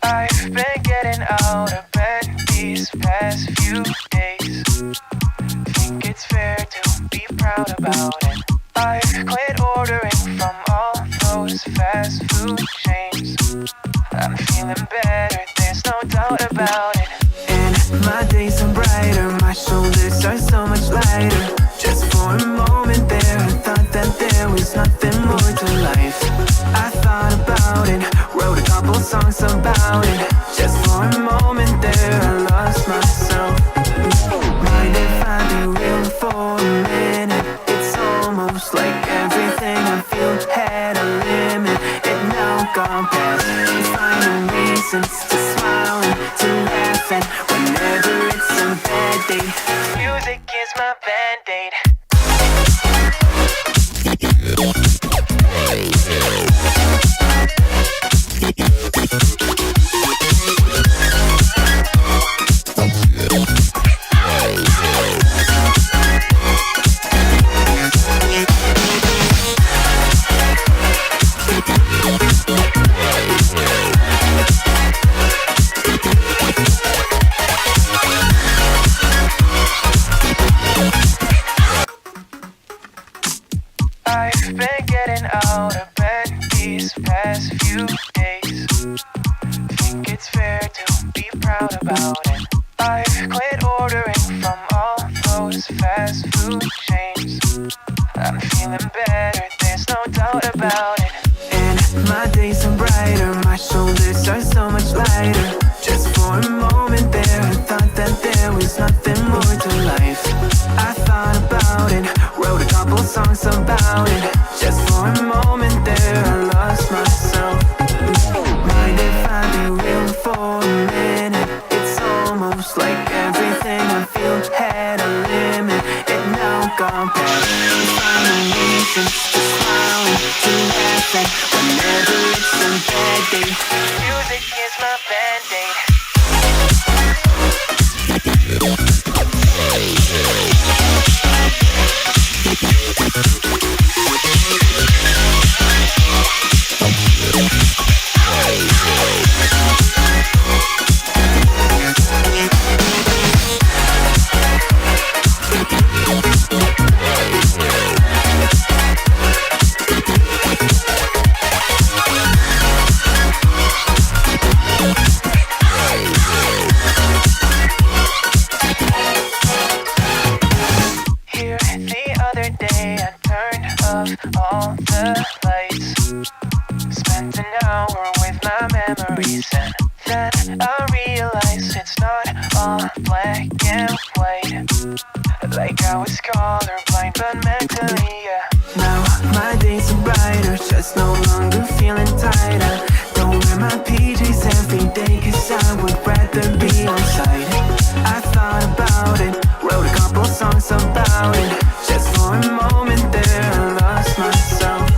I've been getting out of bed these past few days. Think it's fair to be proud about it. I've quit ordering from all those fast food chains. I'm feeling better, there's no doubt about it. And my days are brighter, my shoulders are so much lighter. Just for a moment there, I thought that there was nothing more to life. I thought about it, wrote a couple songs about it. Just for a moment there, I lost myself. Mind if I be real for a minute? It's almost like everything I feel had a limit. It now gone past. Finding reasons to smile and to laugh, and whenever it's a bad day, music is my band-aid. I've been getting out of bed these past few days. Think it's fair to be proud about it. I've quit ordering from all those fast food chains. I'm feeling better, there's no doubt about it. And my days are brighter, my shoulders are so much lighter. Just for a moment there, I thought that there was nothing more to life. I thought about it, wrote a couple songs about it. Just for a moment there, I lost myself. Mind if I be real for a minute? It's almost like everything I feel had a limit. It now gone past. Finding reasons to smile and to laugh, and whenever it's a bad day, music is my band-aid. All the lights, spent an hour with my memories, and then I realized it's not all black and white. Like I was colorblind, but mentally, yeah. Now my days are brighter, just no longer feeling tired. I don't wear my PJs every day, 'cause I would rather be on site. I thought about it, wrote a couple songs about it. Just for a moment there, I lost myself.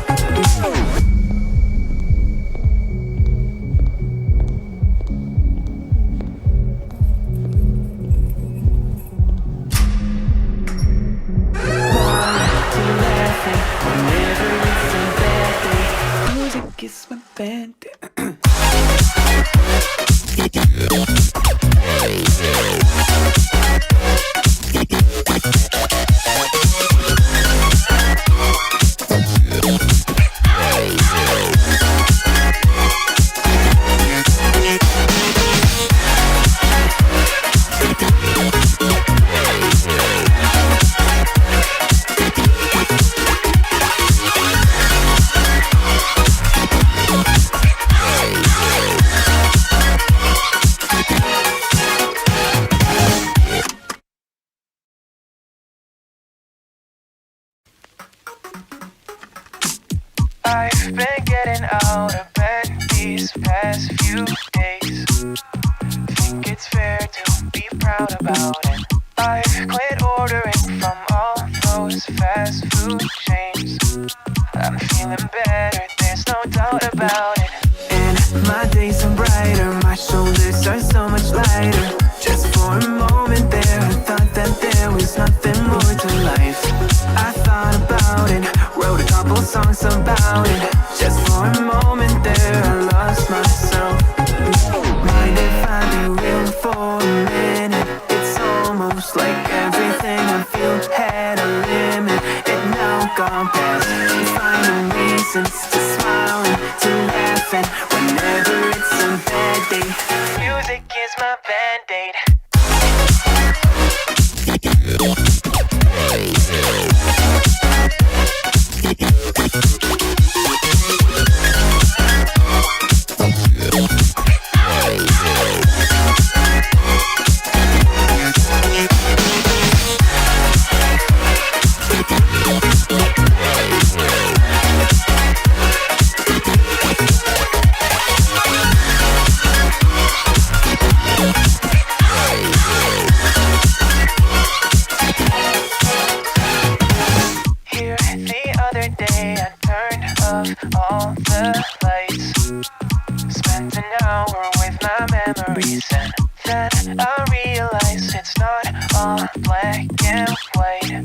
Whenever it's a bad day, music is my band-aid. I've been getting out of bed these past few days. Think it's fair to be proud about it. I've quit ordering from all those fast food chains. I'm feeling better, there's no doubt about it. And my days are brighter, my shoulders are so much lighter. Just for a moment there, I thought that there was nothing more to life. I thought about it, wrote a couple songs about it. Just for a moment there, I lost myself. past. We find new reasons to smile and to laugh, and whenever it's a bad day, music is my band-aid. All the lights, spent an hour with my memories, and then I realized it's not all black and white.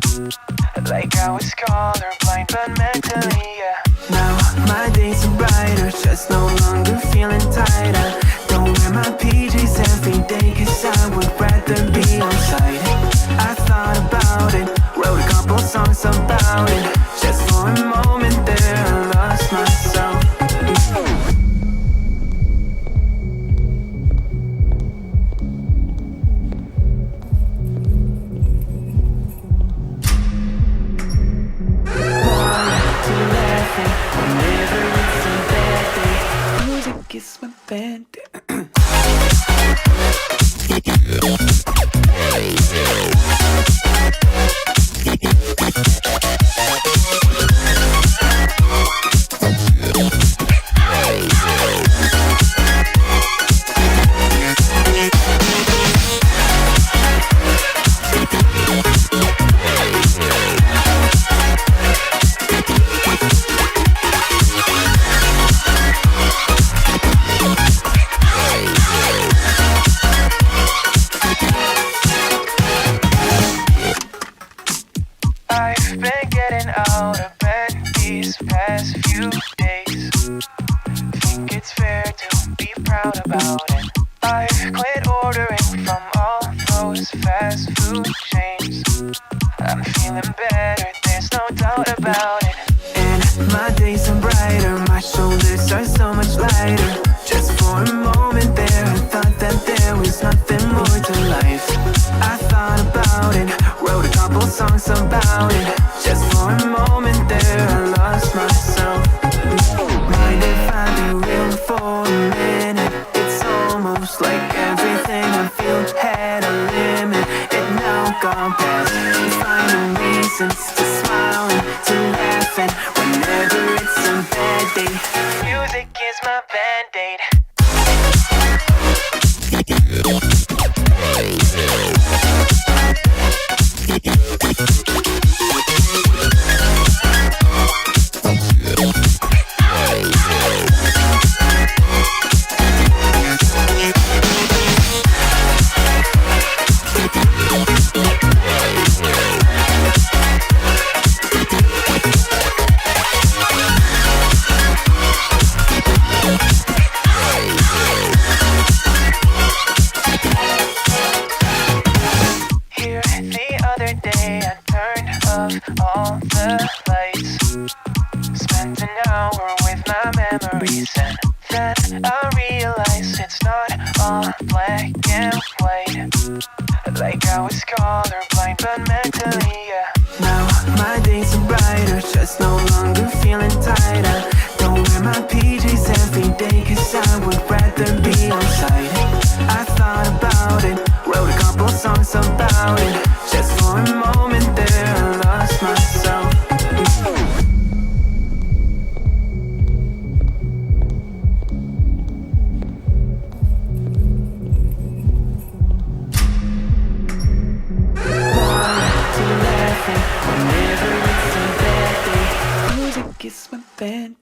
Like I was colorblind, but mentally, yeah. Now my days are brighter, just no longer feeling tired. I don't wear my PJs every day, 'cause I would rather be on site. I thought about it, wrote a couple songs about it. Just for a moment there, I lost myself. Whenever it's a bad day, music is my band. I've been getting out of bed these past few days. Think it's fair to be proud about it. I've quit ordering from all those fast food chains. I'm feeling better, there's no doubt about it. And my days are brighter, my shoulders are so much lighter. Just for a moment there, I thought that there was nothing more to life. I thought about it, wrote a couple songs about it. Just for a moment there, I lost myself. Mind if I be real for a minute? It's almost like everything I feel had a limit. It now gone past. We find new reasons to smile and to laugh, and whenever it's a bad day, music is my band-aid. All the lights, spent an hour with my memories, and then I realized it's not all black and white. Like I was colorblind, but mentally, yeah. Now my days are brighter, just no longer feeling tired. I don't wear my PJs every day, 'cause I would rather be on site. I thought about it, wrote a couple songs about it. Just for a moment there, I lost myself. Whenever it's a bad day, music is my band.